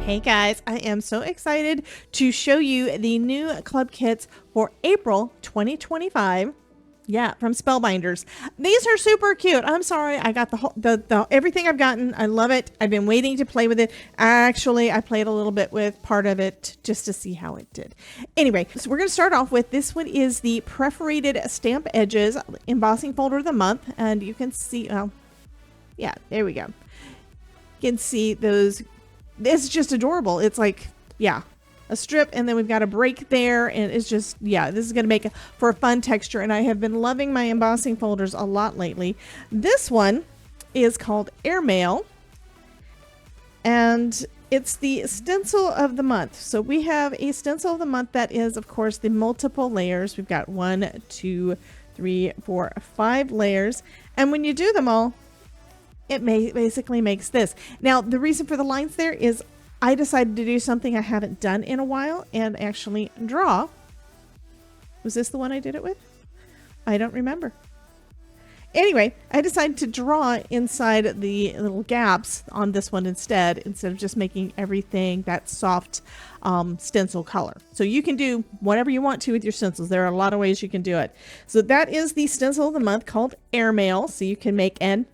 Hey guys, I am so excited to show you the new club kits for April 2025. Yeah, from Spellbinders. These are super cute. I'm sorry, I got the everything I've gotten. I love it. I've been waiting to play with it. Actually, I played a little bit with part of it just to see how it did. Anyway, so we're going to start off with this one is the Perforated Stamp Edges Embossing Folder of the Month. And you can see, well, yeah, there we go. You can see those. It's just adorable. It's like, yeah, a strip, and then we've got a break there, and it's just, yeah, this is going to make for a fun texture, and I have been loving my embossing folders a lot lately. This one is called Airmail, and it's the stencil of the month. So we have a stencil of the month that is, of course, the multiple layers. We've got 1, 2, 3, 4, 5 layers, and when you do them all, it basically makes this. Now, the reason for the lines there is I decided to do something I haven't done in a while and actually draw. Was this the one I did it with? I don't remember. Anyway, I decided to draw inside the little gaps on this one instead of just making everything that soft stencil color. So you can do whatever you want to with your stencils. There are a lot of ways you can do it. So that is the stencil of the month called Airmail. So you can make an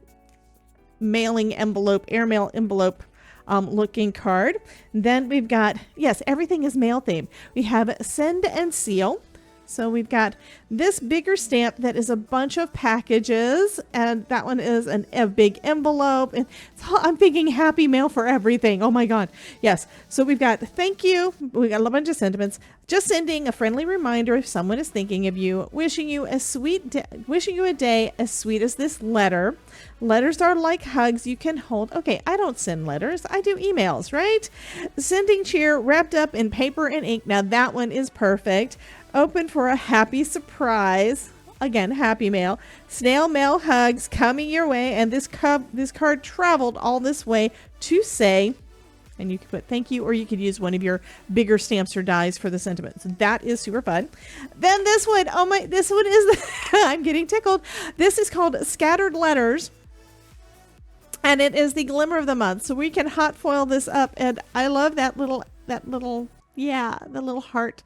mailing envelope, airmail envelope looking card. Then we've got, yes, everything is mail themed. We have Send and Seal. So we've got this bigger stamp that is a bunch of packages, and that one is a big envelope. And I'm thinking happy mail for everything. Oh my God. Yes. So we've got thank you. We got a bunch of sentiments. Just sending a friendly reminder if someone is thinking of you. Wishing you a day as sweet as this letter. Letters are like hugs you can hold. Okay, I don't send letters. I do emails, right? Sending cheer wrapped up in paper and ink. Now that one is perfect. Open for a happy surprise. Again, happy mail. Snail mail hugs coming your way. And this card traveled all this way to say, and you can put thank you, or you could use one of your bigger stamps or dies for the sentiments. So that is super fun. Then this one, oh my, this one is, I'm getting tickled. This is called Scattered Letters. And it is the Glimmer of the month. So we can hot foil this up. And I love that little, yeah, the little heart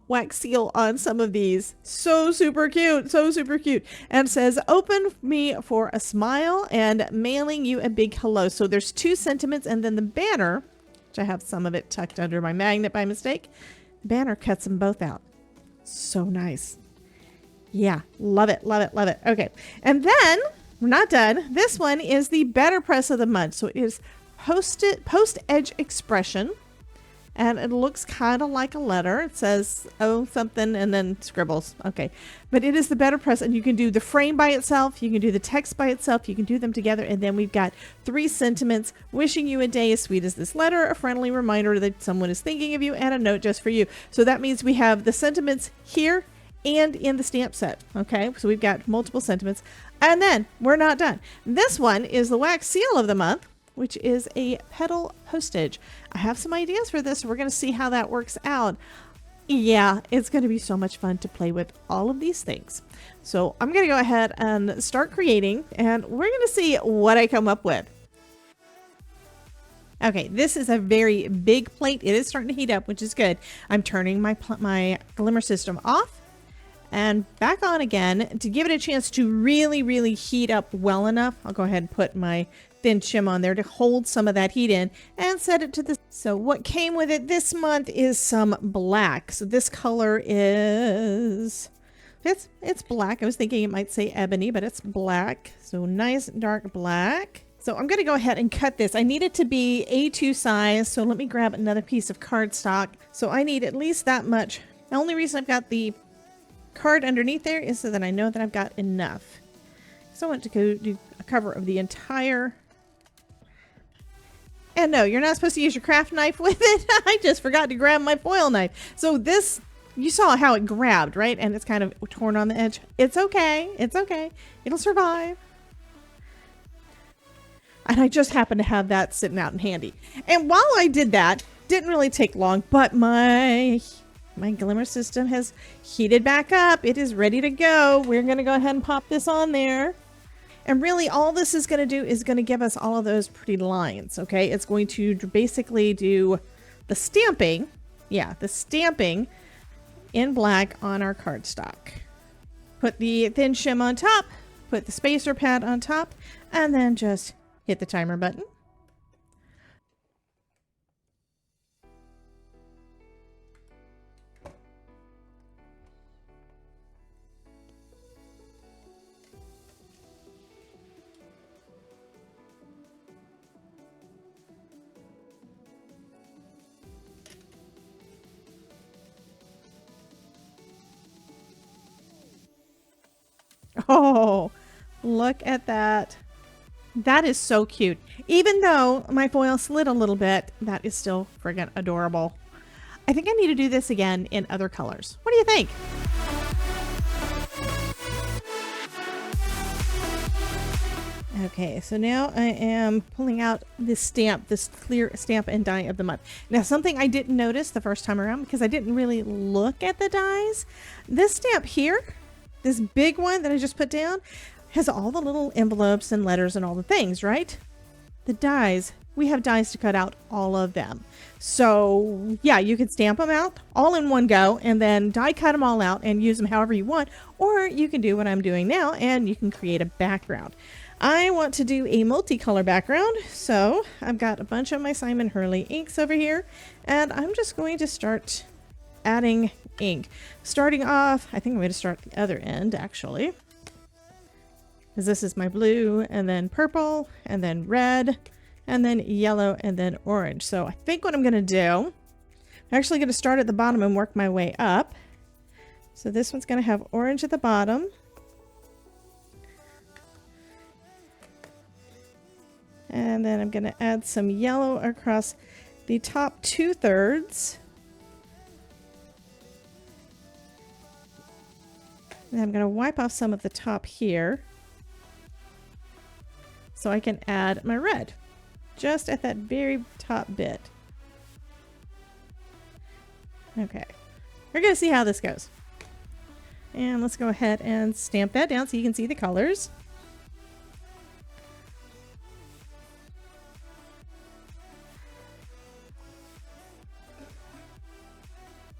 wax seal on some of these. So super cute. So super cute. And says, open me for a smile and mailing you a big hello. So there's 2 sentiments, and then the banner, which I have some of it tucked under my magnet by mistake. The banner cuts them both out. So nice. Yeah, love it, love it, love it. Okay. And then we're not done. This one is the BetterPress of the month. So it is Postage Expression. And it looks kind of like a letter. It says, oh, something, and then scribbles. Okay. But it is the BetterPress, and you can do the frame by itself. You can do the text by itself. You can do them together. And then we've got 3 sentiments. Wishing you a day as sweet as this letter. A friendly reminder that someone is thinking of you. And a note just for you. So that means we have the sentiments here and in the stamp set. Okay. So we've got multiple sentiments. And then we're not done. This one is the wax seal of the month, which is a petal postage. I have some ideas for this. We're going to see how that works out. Yeah, it's going to be so much fun to play with all of these things. So I'm going to go ahead and start creating, and we're going to see what I come up with. Okay, this is a very big plate. It is starting to heat up, which is good. I'm turning my Glimmer system off and back on again to give it a chance to really, really heat up well enough. I'll go ahead and put my thin shim on there to hold some of that heat in and set it to the. So what came with it this month is some black. So this color is, it's black. I was thinking it might say ebony, but it's black. So nice dark black. So I'm going to go ahead and cut this. I need it to be A2 size. So let me grab another piece of cardstock. So I need at least that much. The only reason I've got the card underneath there is so that I know that I've got enough. So I want to go do a cover of the entire. And no, you're not supposed to use your craft knife with it. I just forgot to grab my foil knife. So this, you saw how it grabbed, right? And it's kind of torn on the edge. It's okay. It's okay. It'll survive. And I just happened to have that sitting out in handy. And while I did that, didn't really take long, but my Glimmer system has heated back up. It is ready to go. We're going to go ahead and pop this on there. And really all this is going to do is going to give us all of those pretty lines, okay? It's going to basically do the stamping, yeah, the stamping in black on our cardstock. Put the thin shim on top, put the spacer pad on top, and then just hit the timer button. Oh, look at that. That is so cute. Even though my foil slid a little bit, that is still friggin' adorable. I think I need to do this again in other colors. What do you think? Okay, so now I am pulling out this stamp, this clear stamp and die of the month. Now, something I didn't notice the first time around because I didn't really look at the dies. This stamp here, this big one that I just put down, has all the little envelopes and letters and all the things, right? The dies, we have dies to cut out all of them. So yeah, you could stamp them out all in one go and then die cut them all out and use them however you want. Or you can do what I'm doing now and you can create a background. I want to do a multicolor background. So I've got a bunch of my Simon Hurley inks over here and I'm just going to start adding ink. Starting off, I think I'm going to start the other end actually. Because this is my blue and then purple and then red and then yellow and then orange. So I think what I'm going to do, I'm actually going to start at the bottom and work my way up. So this one's going to have orange at the bottom. And then I'm going to add some yellow across the top 2/3. And I'm going to wipe off some of the top here. So I can add my red just at that very top bit. Okay, we're going to see how this goes. And let's go ahead and stamp that down so you can see the colors.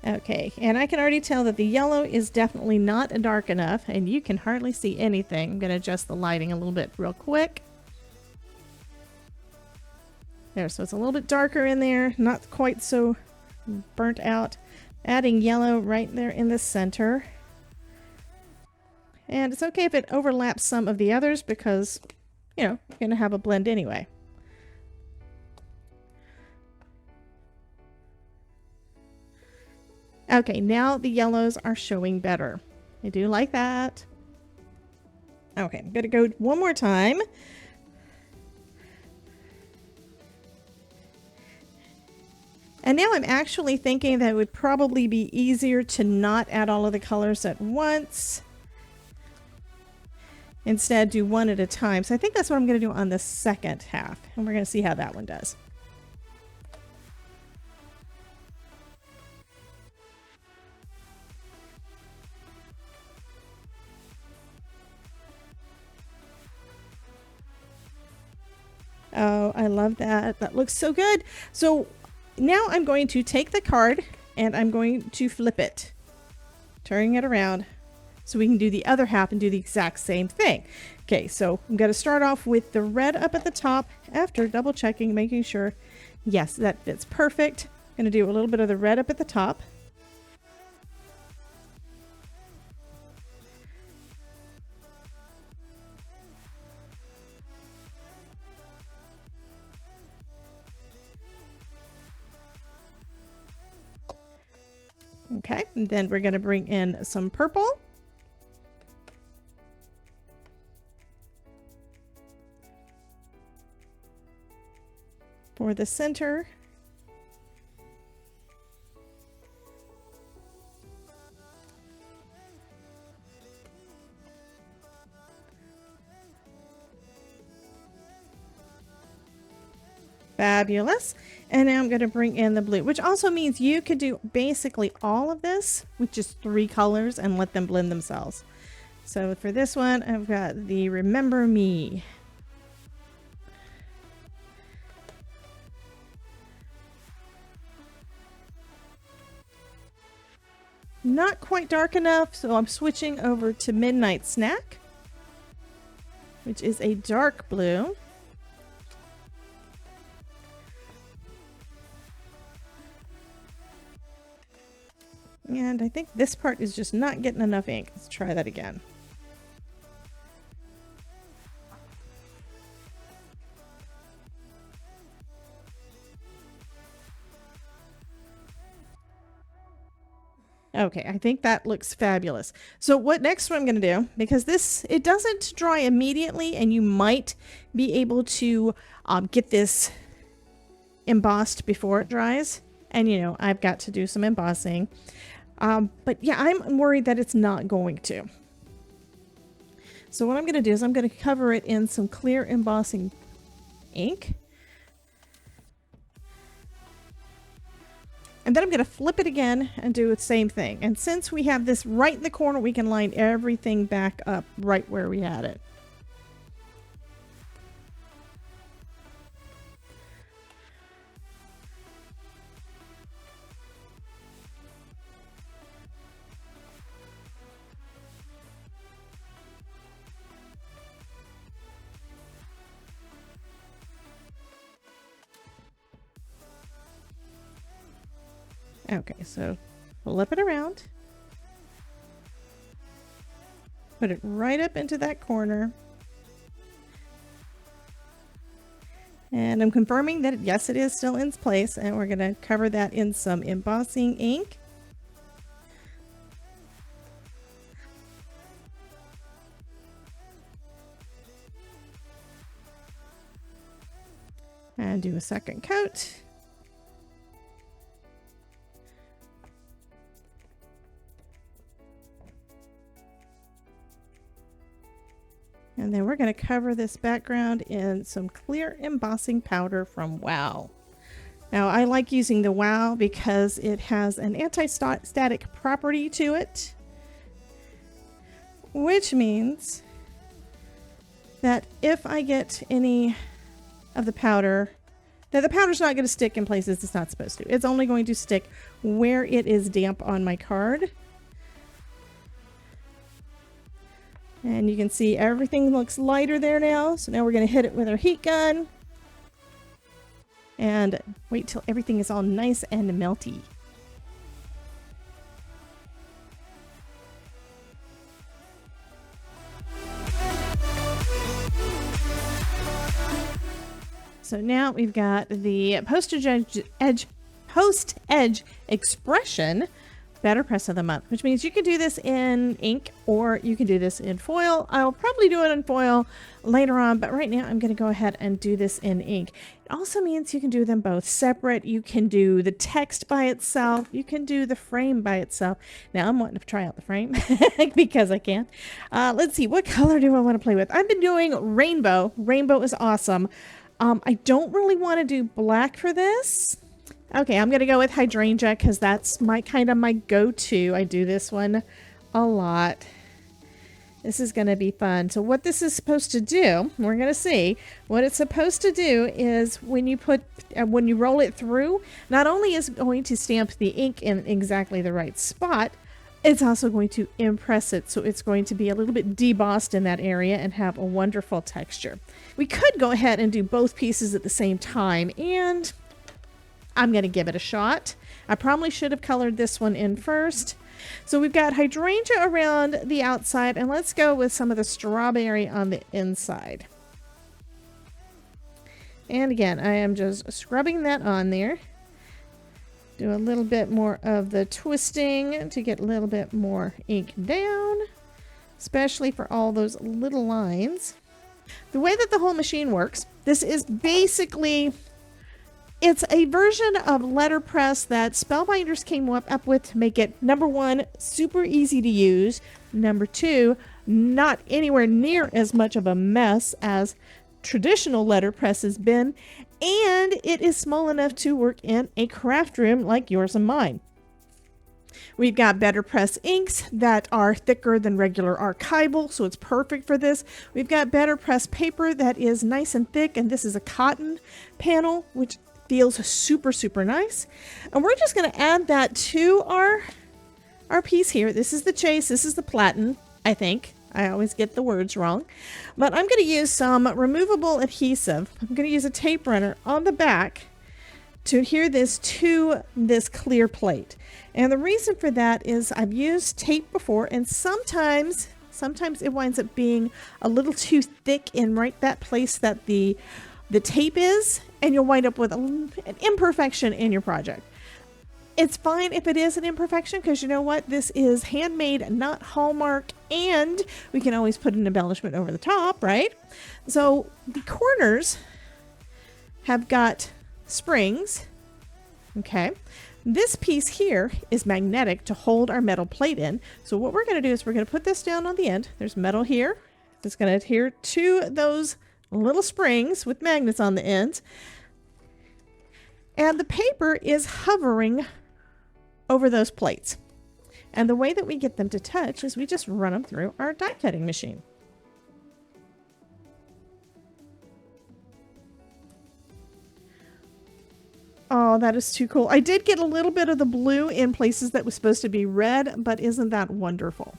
Okay, and I can already tell that the yellow is definitely not dark enough and you can hardly see anything. I'm going to adjust the lighting a little bit real quick. There, so it's a little bit darker in there, not quite so burnt out. Adding yellow right there in the center. And it's okay if it overlaps some of the others because, you know, you're going to have a blend anyway. Okay, now the yellows are showing better. I do like that. Okay, I'm going to go one more time. And now I'm actually thinking that it would probably be easier to not add all of the colors at once. Instead, do one at a time. So I think that's what I'm going to do on the second half. And we're going to see how that one does. Oh, I love that. That looks so good. So now I'm going to take the card and I'm going to flip it, turning it around so we can do the other half and do the exact same thing. Okay, so I'm going to start off with the red up at the top after double checking, making sure, yes, that fits perfect. I'm going to do a little bit of the red up at the top. Okay, and then we're going to bring in some purple. For the center. Fabulous. And now I'm going to bring in the blue, which also means you could do basically all of this with just 3 colors and let them blend themselves. So for this one, I've got the Remember Me. Not quite dark enough, so I'm switching over to Midnight Snack, which is a dark blue. And I think this part is just not getting enough ink. Let's try that again. Okay, I think that looks fabulous. So what next what I'm going to do, because it doesn't dry immediately, and you might be able to get this embossed before it dries. And, you know, I've got to do some embossing. But yeah, I'm worried that it's not going to. So what I'm going to do is I'm going to cover it in some clear embossing ink. And then I'm going to flip it again and do the same thing. And since we have this right in the corner, we can line everything back up right where we had it. Okay, so flip it around. Put it right up into that corner. And I'm confirming that, yes, it is still in place. And we're going to cover that in some embossing ink. And do a second coat. And then we're going to cover this background in some clear embossing powder from Wow. Now, I like using the Wow because it has an anti-static property to it, which means that if I get any of the powder, that the powder's not going to stick in places it's not supposed to. It's only going to stick where it is damp on my card. And you can see everything looks lighter there now. So now we're going to hit it with our heat gun. And wait till everything is all nice and melty. So now we've got the Postage Expression BetterPress of the month, which means you can do this in ink or you can do this in foil. I'll probably do it in foil later on, but right now I'm going to go ahead and do this in ink. It also means you can do them both separate. You can do the text by itself. You can do the frame by itself. Now I'm wanting to try out the frame because I can. Let's see, what color do I want to play with? I've been doing rainbow. Rainbow is awesome. I don't really want to do black for this. Okay, I'm going to go with hydrangea because that's my go-to. I do this one a lot. This is going to be fun. So what this is supposed to do, we're going to see. What it's supposed to do is when you roll it through, not only is it going to stamp the ink in exactly the right spot, it's also going to impress it. So it's going to be a little bit debossed in that area and have a wonderful texture. We could go ahead and do both pieces at the same time, and I'm going to give it a shot. I probably should have colored this one in first. So we've got hydrangea around the outside, and let's go with some of the strawberry on the inside. And again, I am just scrubbing that on there. Do a little bit more of the twisting to get a little bit more ink down, especially for all those little lines. The way that the whole machine works, this is basically... it's a version of Letterpress that Spellbinders came up with to make it, number one, super easy to use. Number two, not anywhere near as much of a mess as traditional Letterpress has been. And it is small enough to work in a craft room like yours and mine. We've got BetterPress inks that are thicker than regular archival, so it's perfect for this. We've got BetterPress paper that is nice and thick, and this is a cotton panel, which feels super, super nice. And we're just going to add that to our piece here. This is the chase, this is the platen, I think. I always get the words wrong. But I'm going to use some removable adhesive. I'm going to use a tape runner on the back to adhere this to this clear plate. And the reason for that is I've used tape before, and sometimes it winds up being a little too thick in right that place that the tape is, and you'll wind up with an imperfection in your project. It's fine if it is an imperfection, because you know what? This is handmade, not Hallmark, and we can always put an embellishment over the top, right? So the corners have got springs. Okay. This piece here is magnetic to hold our metal plate in. So what we're going to do is we're going to put this down on the end. There's metal here. It's going to adhere to those little springs with magnets on the ends. And the paper is hovering over those plates. And the way that we get them to touch is we just run them through our die cutting machine. Oh, that is too cool. I did get a little bit of the blue in places that was supposed to be red, but isn't that wonderful?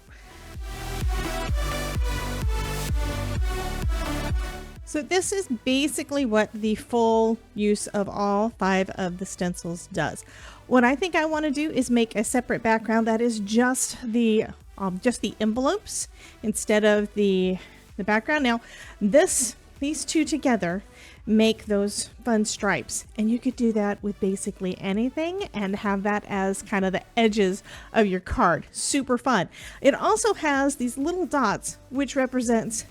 So this is basically what the full use of all 5 of the stencils does. What I think I want to do is make a separate background that is just the envelopes instead of the background. Now, these two together make those fun stripes, and you could do that with basically anything and have that as kind of the edges of your card. Super fun. It also has these little dots which represent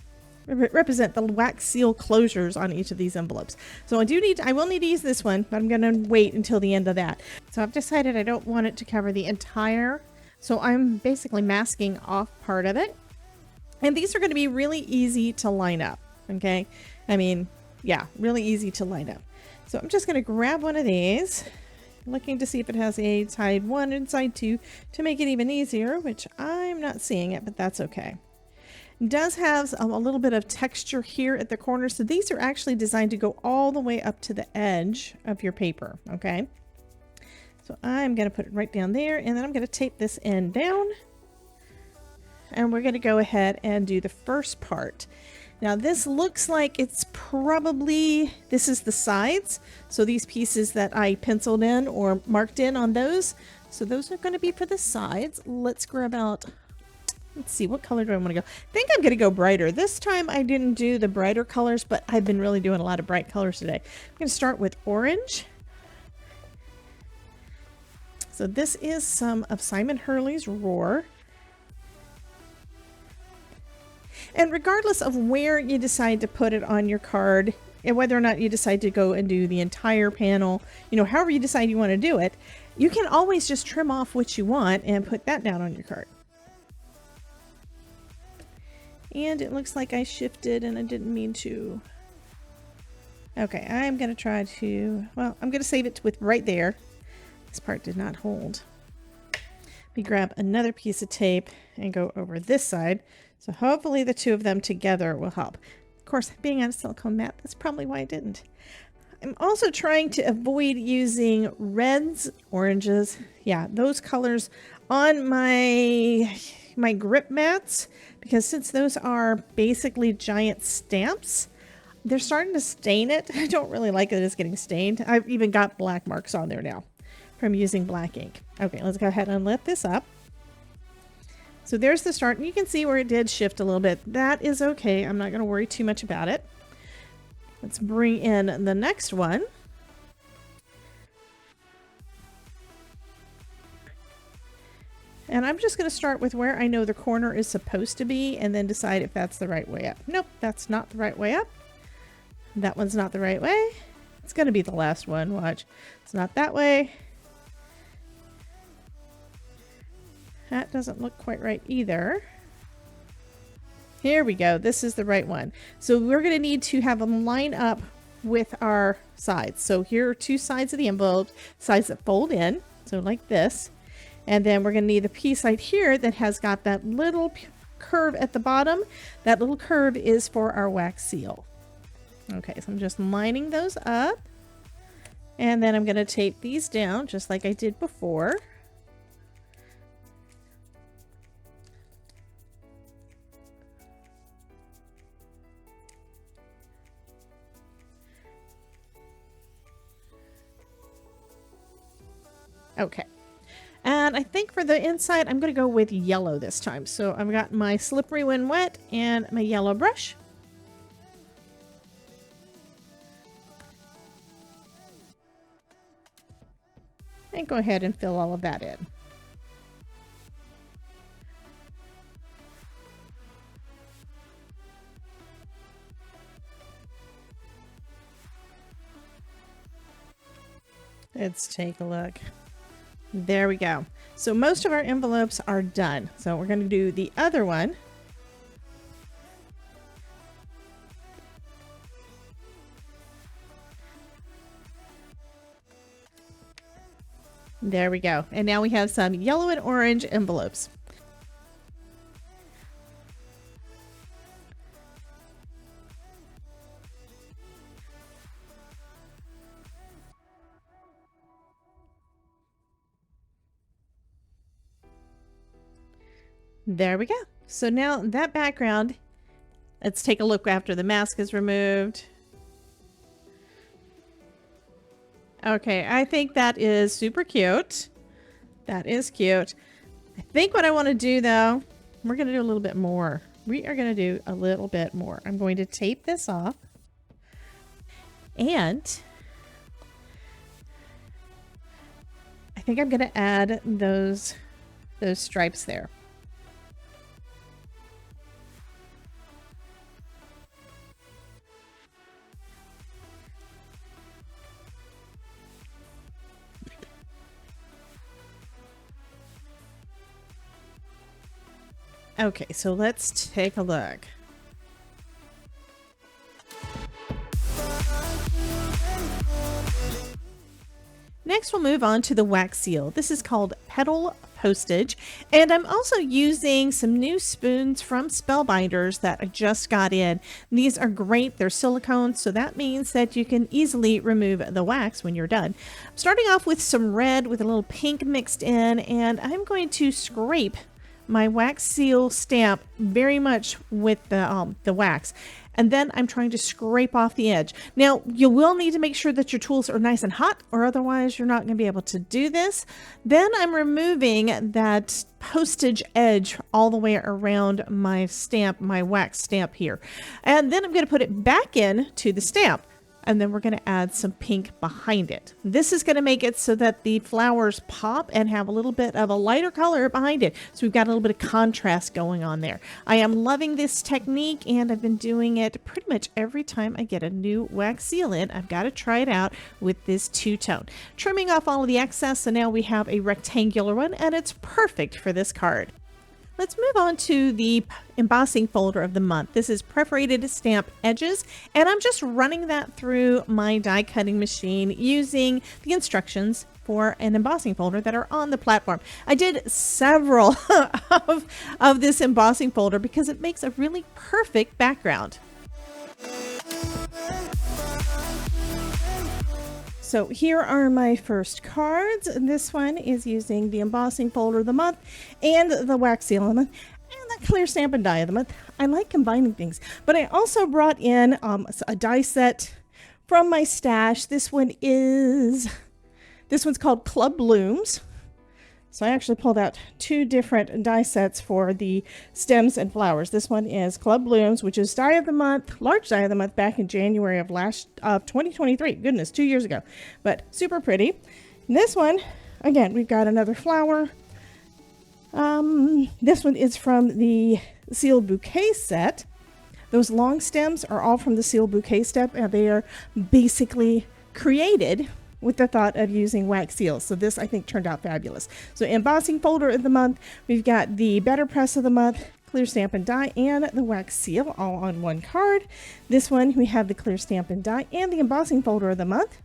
the wax seal closures on each of these envelopes. So I will need to use this one, but I'm going to wait until the end of that. So I've decided I don't want it to cover the entire, so I'm basically masking off part of it. And these are going to be really easy to line up. Okay. I mean, yeah, really easy to line up. So I'm just going to grab one of these, looking to see if it has a side 1 and side 2 to make it even easier, which I'm not seeing it, but that's okay. It does have a little bit of texture here at the corner, so these are actually designed to go all the way up to the edge of your paper, okay? So I'm going to put it right down there, and then I'm going to tape this end down, and we're going to go ahead and do the first part. Now this looks like it's probably, this is the sides. So these pieces that I penciled in or marked in on those. So those are going to be for the sides. Let's grab out, let's see, what color do I want to go? I think I'm going to go brighter. This time I didn't do the brighter colors, but I've been really doing a lot of bright colors today. I'm going to start with orange. So this is some of Simon Hurley's Roar. And regardless of where you decide to put it on your card, and whether or not you decide to go and do the entire panel, however you decide you want to do it, you can always just trim off what you want and put that down on your card. And it looks like I shifted and I didn't mean to. Okay, I'm going to try to, I'm going to save it with right there. This part did not hold. Let me grab another piece of tape and go over this side. So hopefully the two of them together will help. Of course, being on a silicone mat, that's probably why I didn't. I'm also trying to avoid using reds, oranges, those colors on my grip mats, because since those are basically giant stamps, they're starting to stain it. I don't really like that it's getting stained. I've even got black marks on there now from using black ink. Okay, let's go ahead and lift this up. So there's the start, and you can see where it did shift a little bit. That is okay. I'm not going to worry too much about it. Let's bring in the next one. And I'm just going to start with where I know the corner is supposed to be and then decide if that's the right way up. Nope, that's not the right way up. That one's not the right way. It's going to be the last one. Watch. It's not that way. That doesn't look quite right either. Here we go. This is the right one. So we're going to need to have them line up with our sides. So here are two sides of the envelope, sides that fold in. So like this. And then we're going to need the piece right here that has got that little curve at the bottom. That little curve is for our wax seal. Okay, so I'm just lining those up. And then I'm going to tape these down just like I did before. Okay. And I think for the inside, I'm going to go with yellow this time. So I've got my Slippery When Wet and my yellow brush. And go ahead and fill all of that in. Let's take a look. There we go. So most of our envelopes are done. So we're going to do the other one. There we go. And now we have some yellow and orange envelopes. There we go. So now that background, let's take a look after the mask is removed. Okay, I think that is super cute. That is cute. I think what I want to do though, we're going to do a little bit more. We are going to do a little bit more. I'm going to tape this off. And I think I'm going to add those stripes there. Okay, so let's take a look. Next, we'll move on to the wax seal. This is called Petal Postage, and I'm also using some new spoons from Spellbinders that I just got in. These are great. They're silicone, so that means that you can easily remove the wax when you're done. I'm starting off with some red with a little pink mixed in, and I'm going to scrape my wax seal stamp very much with the wax, and then I'm trying to scrape off the edge. Now you will need to make sure that your tools are nice and hot, or otherwise you're not going to be able to do this. Then I'm removing that postage edge all the way around my stamp, my wax stamp here, and then I'm going to put it back in to the stamp. And then we're going to add some pink behind it. This is going to make it so that the flowers pop and have a little bit of a lighter color behind it. So we've got a little bit of contrast going on there. I am loving this technique, and I've been doing it pretty much every time I get a new wax seal in. I've got to try it out with this two-tone. Trimming off all of the excess, so now we have a rectangular one, and it's perfect for this card. Let's move on to the embossing folder of the month. This is Perforated Stamp Edges, and I'm just running that through my die cutting machine using the instructions for an embossing folder that are on the platform. I did several of this embossing folder because it makes a really perfect background. So here are my first cards. This one is using the embossing folder of the month and the wax seal of the month and the clear stamp and die of the month. I like combining things, but I also brought in a die set from my stash. This one's called Club Blooms. So I actually pulled out two different die sets for the stems and flowers. This one is Club Blooms, which is die of the month, large die of the month back in January of 2023. Goodness, 2 years ago, but super pretty. And this one, again, we've got another flower. This one is from the Sealed Bouquet set. Those long stems are all from the Sealed Bouquet set, and they are basically created with the thought of using wax seals. So this, I think, turned out fabulous. So embossing folder of the month, we've got the BetterPress of the month, clear stamp and die, and the wax seal all on one card. This one, we have the clear stamp and die and the embossing folder of the month.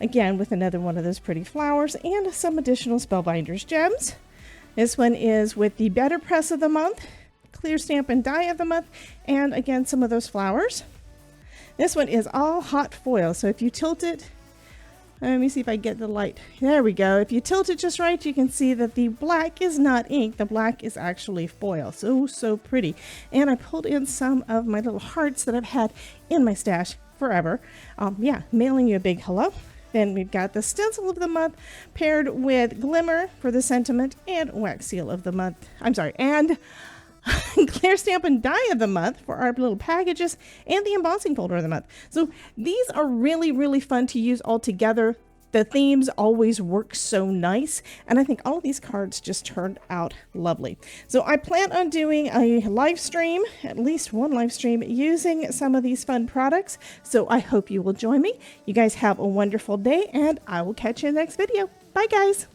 again with another one of those pretty flowers and some additional Spellbinders gems. This one is with the BetterPress of the month, clear stamp and die of the month, and again some of those flowers. This one is all hot foil, so if you tilt it, let me see if I get the light. There we go. If you tilt it just right, you can see that the black is not ink. The black is actually foil. So pretty. And I pulled in some of my little hearts that I've had in my stash forever. Yeah, mailing you a big hello. Then we've got the stencil of the month paired with Glimmer for the sentiment and wax seal of the month. I'm sorry, and clear stamp and die of the month for our little packages, and the embossing folder of the month. So these are really fun to use all together. The themes always work so nice, and I think all of these cards just turned out lovely. So I plan on doing a live stream, at least one live stream, using some of these fun products. So I hope you will join me. You guys have a wonderful day, and I will catch you in the next video. Bye guys.